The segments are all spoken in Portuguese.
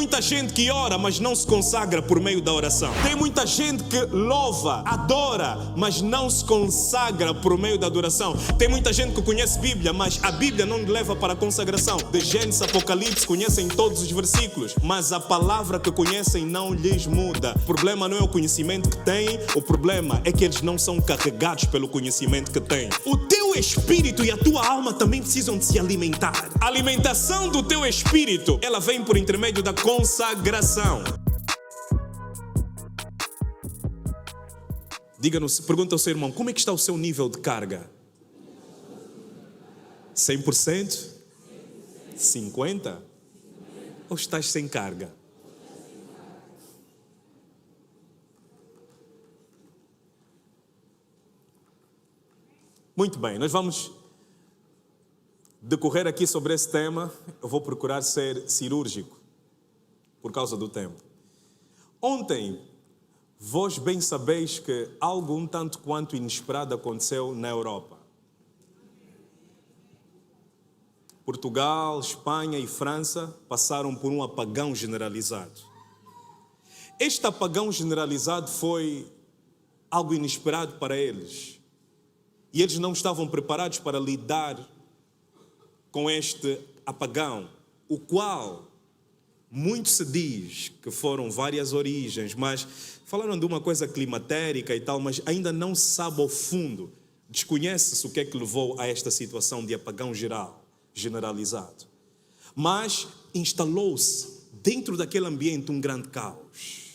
muita gente que ora, mas não se consagra por meio da oração. Tem muita gente que louva, adora, mas não se consagra por meio da adoração. Tem muita gente que conhece Bíblia, mas a Bíblia não leva para a consagração. De Gênesis a Apocalipse conhecem todos os versículos, mas a palavra que conhecem não lhes muda. O problema não é o conhecimento que têm, o problema é que eles não são carregados pelo conhecimento que têm. O teu espírito e a tua alma também precisam de se alimentar. A alimentação do teu espírito, ela vem por intermédio da consagração. Diga-nos, pergunta ao seu irmão, como é que está o seu nível de carga? 100%? 50%? Ou estás sem carga? Muito bem, nós vamos decorrer aqui sobre esse tema. Eu vou procurar ser cirúrgico, por causa do tempo. Ontem, vós bem sabeis que algo um tanto quanto inesperado aconteceu na Europa. Portugal, Espanha e França passaram por um apagão generalizado. Este apagão generalizado foi algo inesperado para eles. E eles não estavam preparados para lidar com este apagão, o qual muito se diz que foram várias origens, mas falaram de uma coisa climatérica e tal, mas ainda não se sabe ao fundo, desconhece-se o que é que levou a esta situação de apagão geral, generalizado. Mas instalou-se dentro daquele ambiente um grande caos.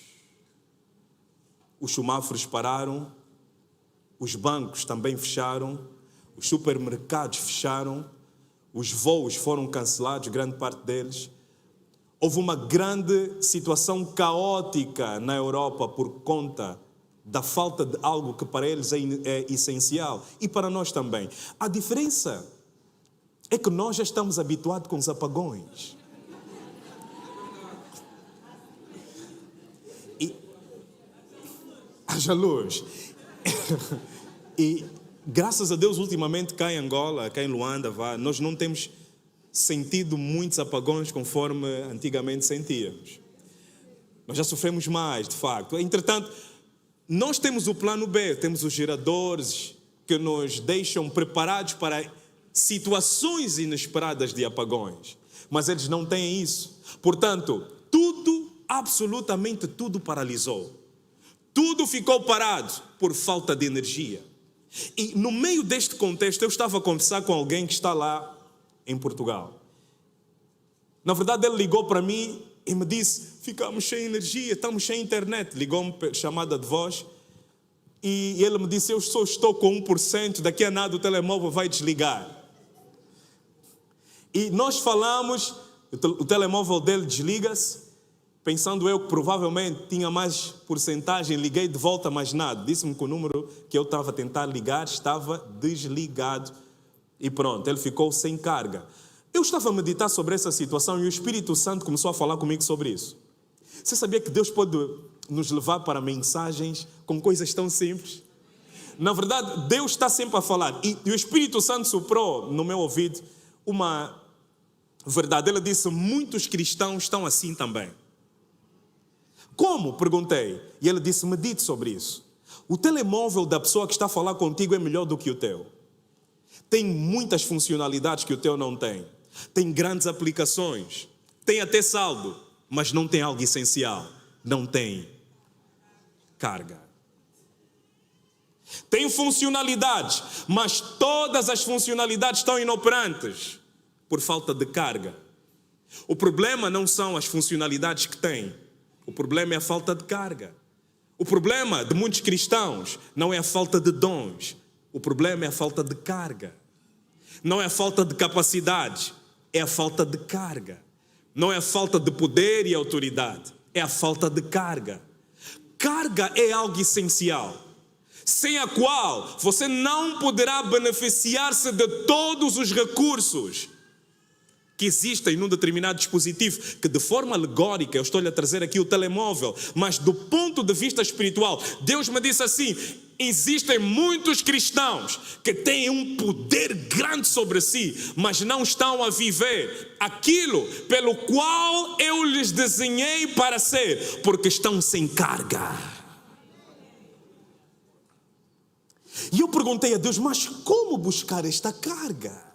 Os semáforos pararam, os bancos também fecharam, os supermercados fecharam, os voos foram cancelados, grande parte deles. Houve uma grande situação caótica na Europa por conta da falta de algo que para eles é essencial e para nós também. A diferença é que nós já estamos habituados com os apagões. E haja luz. E graças a Deus, ultimamente, cá em Angola, cá em Luanda, nós não temos sentido muitos apagões conforme antigamente sentíamos. Nós já sofremos mais, de facto. Entretanto, nós temos o plano B, temos os geradores que nos deixam preparados para situações inesperadas de apagões. Mas eles não têm isso. Portanto, tudo, absolutamente tudo paralisou. Tudo ficou parado por falta de energia. E no meio deste contexto, eu estava a conversar com alguém que está lá em Portugal. Na verdade, ele ligou para mim e me disse, ficamos sem energia, estamos sem internet. Ligou-me chamada de voz e ele me disse, eu só estou com 1%, daqui a nada o telemóvel vai desligar. E nós falamos, o telemóvel dele desliga-se, pensando eu que provavelmente tinha mais porcentagem, liguei de volta, mas nada. Disse-me que o número que eu estava a tentar ligar estava desligado. E pronto, ele ficou sem carga. Eu estava a meditar sobre essa situação e o Espírito Santo começou a falar comigo sobre isso. Você sabia que Deus pode nos levar para mensagens com coisas tão simples? Na verdade, Deus está sempre a falar. E o Espírito Santo soprou no meu ouvido uma verdade. Ele disse, muitos cristãos estão assim também. Como? Perguntei. E ele disse, medite sobre isso. O telemóvel da pessoa que está a falar contigo é melhor do que o teu. Tem muitas funcionalidades que o teu não tem. Tem grandes aplicações. Tem até saldo, mas não tem algo essencial. Não tem carga. Tem funcionalidades, mas todas as funcionalidades estão inoperantes por falta de carga. O problema não são as funcionalidades que tem. O problema é a falta de carga. O problema de muitos cristãos não é a falta de dons. O problema é a falta de carga. Não é a falta de capacidade, é a falta de carga. Não é a falta de poder e autoridade, é a falta de carga. Carga é algo essencial, sem a qual você não poderá beneficiar-se de todos os recursos que existem num determinado dispositivo, que de forma alegórica, eu estou-lhe a trazer aqui o telemóvel, mas do ponto de vista espiritual, Deus me disse assim, Existem muitos cristãos que têm um poder grande sobre si, mas não estão a viver aquilo pelo qual eu lhes desenhei para ser, porque estão sem carga. E eu perguntei a Deus, mas como buscar esta carga?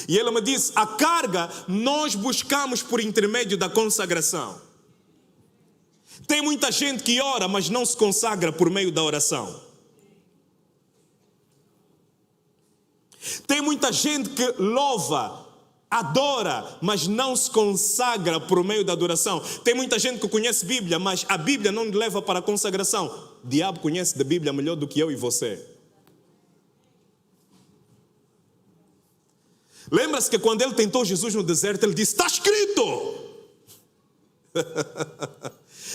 E Ele me disse, a carga nós buscamos por intermédio da consagração. Tem muita gente que ora, mas não se consagra por meio da oração. Tem muita gente que louva, adora, mas não se consagra por meio da adoração. Tem muita gente que conhece Bíblia, mas a Bíblia não leva para a consagração. O diabo conhece da Bíblia melhor do que eu e você. Lembra-se que quando ele tentou Jesus no deserto, ele disse, está escrito.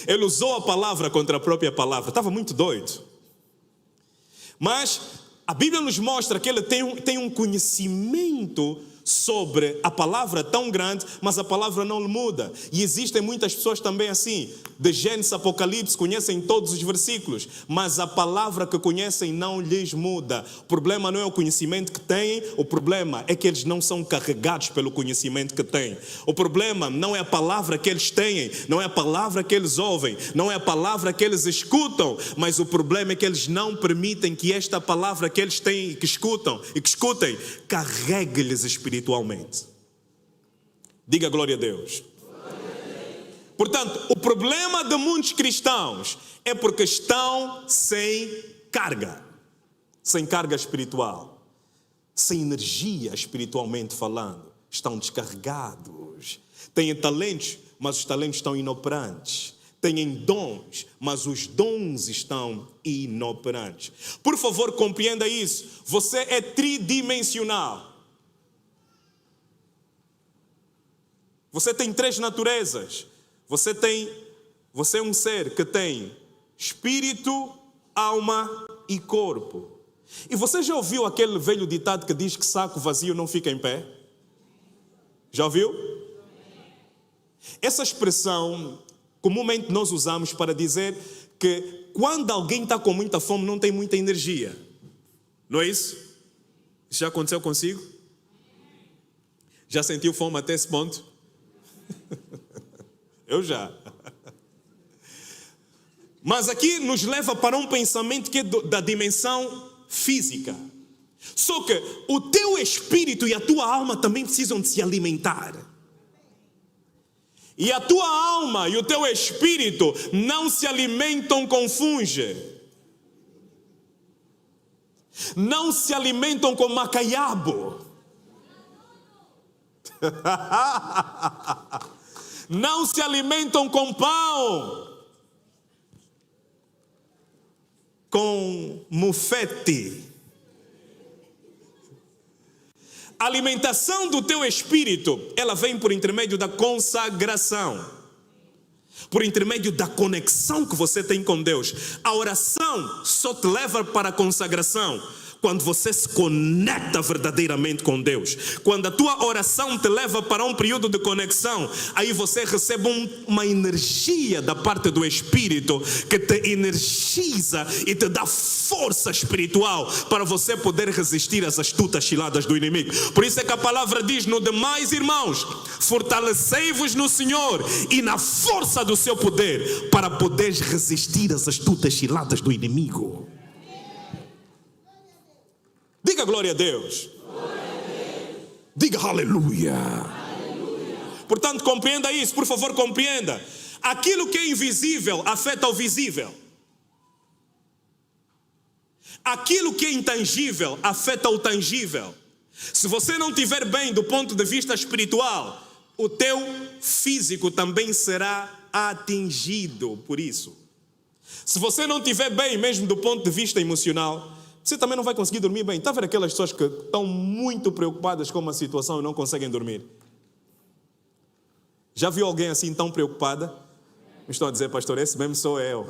Ele usou a palavra contra a própria palavra. Estava muito doido. Mas a Bíblia nos mostra que ele tem um conhecimento sobre a palavra tão grande, mas a palavra não lhe muda. E existem muitas pessoas também assim, de Gênesis a Apocalipse, conhecem todos os versículos, mas a palavra que conhecem não lhes muda. O problema não é o conhecimento que têm, o problema é que eles não são carregados pelo conhecimento que têm. O problema não é a palavra que eles têm, não é a palavra que eles ouvem, não é a palavra que eles escutam, mas o problema é que eles não permitem que esta palavra que eles têm e que escutam e que escutem, carregue-lhes espiritualmente. Diga glória a Deus. Portanto, o problema de muitos cristãos é porque estão sem carga espiritual, sem energia espiritualmente falando, estão descarregados, têm talentos, mas os talentos estão inoperantes, têm dons, mas os dons estão inoperantes. Por favor, compreenda isso, você é tridimensional. Você tem três naturezas. Você é um ser que tem espírito, alma e corpo. E você já ouviu aquele velho ditado que diz que saco vazio não fica em pé? Já ouviu? Essa expressão comumente nós usamos para dizer que quando alguém está com muita fome não tem muita energia. Não é isso? Isso já aconteceu consigo? Já sentiu fome até esse ponto? Eu já. Mas aqui nos leva para um pensamento que é da dimensão física. Só que o teu espírito e a tua alma também precisam de se alimentar. E a tua alma e o teu espírito não se alimentam com funge. Não se alimentam com macaiabo. Não se alimentam com pão, com mufete. A alimentação do teu espírito, ela vem por intermédio da consagração, por intermédio da conexão que você tem com Deus. A oração só te leva para a consagração quando você se conecta verdadeiramente com Deus. Quando a tua oração te leva para um período de conexão, aí você recebe uma energia da parte do Espírito que te energiza e te dá força espiritual para você poder resistir às astutas ciladas do inimigo. Por isso é que a palavra diz, no demais, irmãos, fortalecei-vos no Senhor e na força do seu poder, para poderes resistir às astutas ciladas do inimigo. Diga glória a Deus. Glória a Deus. Diga aleluia. Aleluia. Portanto, compreenda isso, por favor, compreenda. Aquilo que é invisível afeta o visível. Aquilo que é intangível afeta o tangível. Se você não estiver bem do ponto de vista espiritual, o teu físico também será atingido por isso. Se você não estiver bem mesmo do ponto de vista emocional, você também não vai conseguir dormir bem. Está a ver aquelas pessoas que estão muito preocupadas com uma situação e não conseguem dormir? Já viu alguém assim tão preocupada? Me estão a dizer, pastor, esse mesmo sou eu.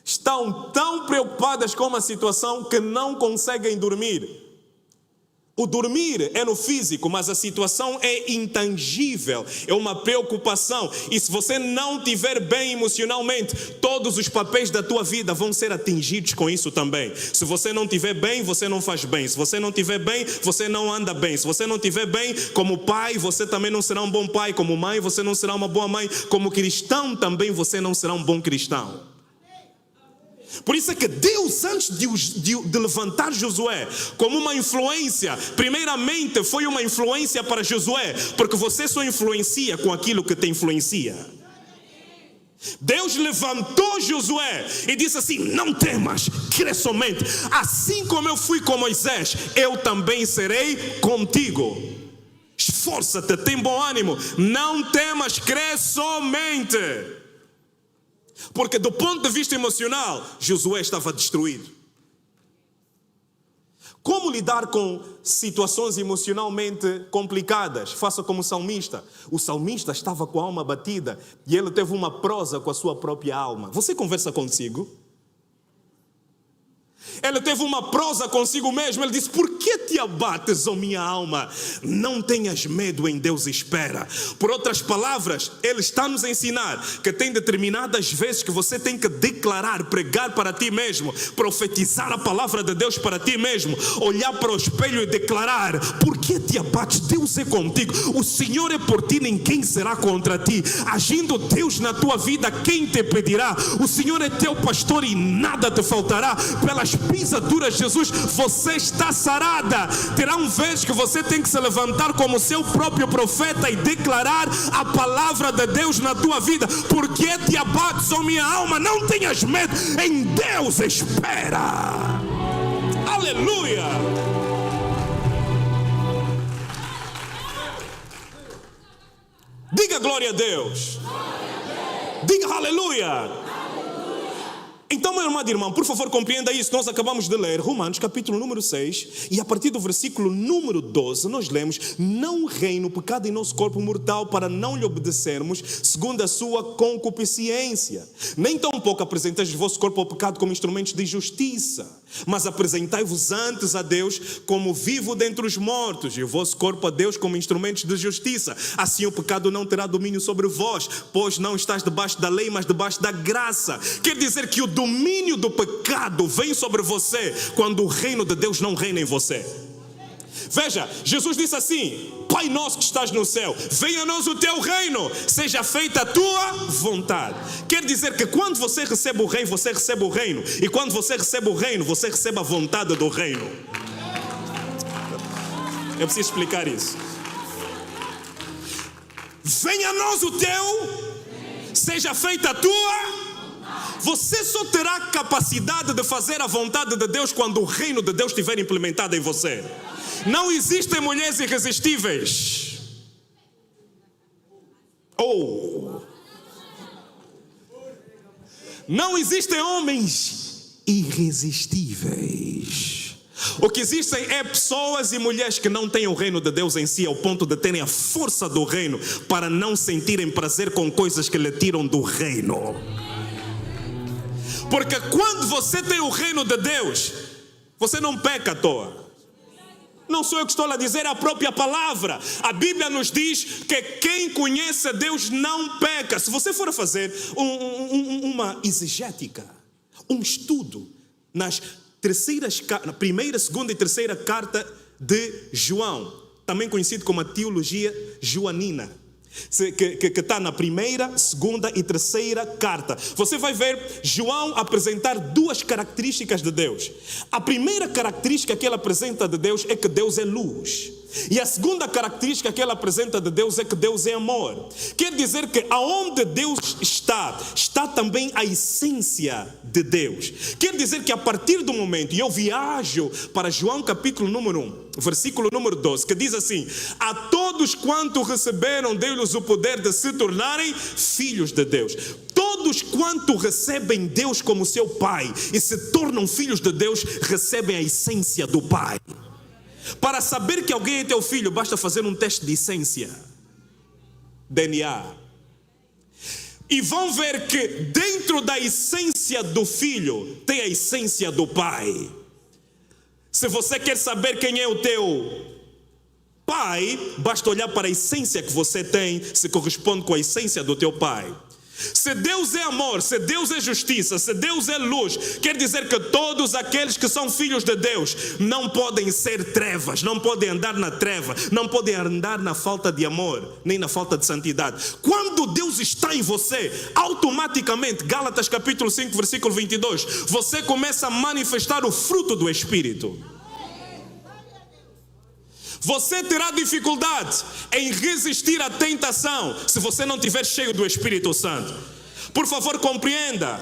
Estão tão preocupadas com uma situação que não conseguem dormir. O dormir é no físico, mas a situação é intangível, é uma preocupação. E se você não estiver bem emocionalmente, todos os papéis da tua vida vão ser atingidos com isso também. Se você não estiver bem, você não faz bem. Se você não estiver bem, você não anda bem. Se você não estiver bem como pai, você também não será um bom pai. Como mãe, você não será uma boa mãe. Como cristão também, você não será um bom cristão. Por isso é que Deus, antes de levantar Josué como uma influência, primeiramente foi uma influência para Josué, porque você só influencia com aquilo que te influencia. Deus levantou Josué e disse assim: não temas, crê somente. Assim como eu fui com Moisés, eu também serei contigo. Esforça-te, tem bom ânimo, não temas, crê somente. Porque do ponto de vista emocional, Josué estava destruído. Como lidar com situações emocionalmente complicadas? Faça como o salmista. O salmista estava com a alma batida e ele teve uma prosa com a sua própria alma. Você conversa consigo? Ele teve uma prosa consigo mesmo. Ele disse: por que te abates, ó minha alma? Não tenhas medo, em Deus espera. Por outras palavras, ele está nos ensinar que tem determinadas vezes que você tem que declarar, pregar para ti mesmo, profetizar a palavra de Deus para ti mesmo, olhar para o espelho e declarar: por que te abates? Deus é contigo. O Senhor é por ti, ninguém será contra ti. Agindo Deus na tua vida, quem te pedirá? O Senhor é teu pastor e nada te faltará. Pelas pisaduras de Jesus você está sarada. Terá vez que você tem que se levantar como seu próprio profeta e declarar a palavra de Deus na tua vida. Por que te abates, ó minha alma? Não tenhas medo, em Deus espera. Aleluia. Diga glória a Deus. Diga aleluia. Então, meu amado irmão, por favor, compreenda isso. Nós acabamos de ler Romanos, capítulo número 6, e a partir do versículo número 12, nós lemos: não reina o pecado em nosso corpo mortal, para não lhe obedecermos, segundo a sua concupiscência. Nem tampouco apresenteis o vosso corpo ao pecado como instrumentos de justiça, mas apresentai-vos antes a Deus como vivo dentre os mortos, e o vosso corpo a Deus como instrumentos de justiça. Assim o pecado não terá domínio sobre vós, pois não estás debaixo da lei, mas debaixo da graça. Quer dizer que o domínio do pecado vem sobre você quando o reino de Deus não reina em você. Veja, Jesus disse assim: Pai nosso que estás no céu, venha a nós o teu reino, seja feita a tua vontade. Quer dizer que quando você recebe o reino, você recebe o reino. E quando você recebe o reino, você recebe a vontade do reino. Eu preciso explicar isso. Venha a nós o teu, seja feita a tua. Você só terá capacidade de fazer a vontade de Deus quando o reino de Deus estiver implementado em você. Não existem mulheres irresistíveis. Não existem homens irresistíveis. O que existem é pessoas e mulheres que não têm o reino de Deus em si, ao ponto de terem a força do reino para não sentirem prazer com coisas que lhe tiram do reino. Porque quando você tem o reino de Deus, você não peca à toa. Não sou eu que estou a dizer, é a própria palavra. A Bíblia nos diz que quem conhece a Deus não peca. Se você for a fazer uma exegética, um estudo na primeira, segunda e terceira carta de João, também conhecido como a teologia joanina, que está na primeira, segunda e terceira carta, você vai ver João apresentar duas características de Deus. A primeira característica que ele apresenta de Deus é que Deus é luz. E a segunda característica que ele apresenta de Deus é que Deus é amor. Quer dizer que aonde Deus está também a essência de Deus. Quer dizer que a partir do momento, e eu viajo para João capítulo número 1, versículo número 12, que diz assim: a todos quanto receberam, deu-lhes o poder de se tornarem filhos de Deus. Todos quanto recebem Deus como seu Pai e se tornam filhos de Deus, recebem a essência do Pai. Para saber que alguém é teu filho, basta fazer um teste de essência, DNA. E vão ver que dentro da essência do filho tem a essência do Pai. Se você quer saber quem é o teu pai, basta olhar para a essência que você tem, se corresponde com a essência do teu pai. Se Deus é amor, se Deus é justiça, se Deus é luz, quer dizer que todos aqueles que são filhos de Deus não podem ser trevas, não podem andar na treva, não podem andar na falta de amor, nem na falta de santidade. Quando Deus está em você, automaticamente, Gálatas capítulo 5, versículo 22, você começa a manifestar o fruto do Espírito. Você terá dificuldade em resistir à tentação se você não estiver cheio do Espírito Santo. Por favor, compreenda.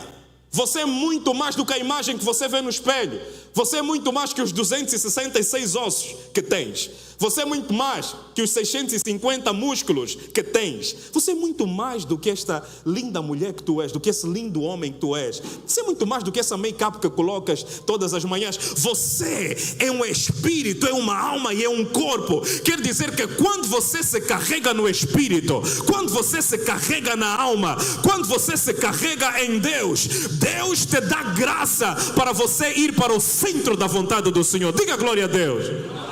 Você é muito mais do que a imagem que você vê no espelho. Você é muito mais que os 266 ossos que tens. Você é muito mais que os 650 músculos que tens. Você é muito mais do que esta linda mulher que tu és, do que esse lindo homem que tu és. Você é muito mais do que essa make-up que colocas todas as manhãs. Você é um espírito, é uma alma e é um corpo. Quer dizer que quando você se carrega no espírito, quando você se carrega na alma, quando você se carrega em Deus, Deus te dá graça para você ir para o centro da vontade do Senhor. Diga glória a Deus.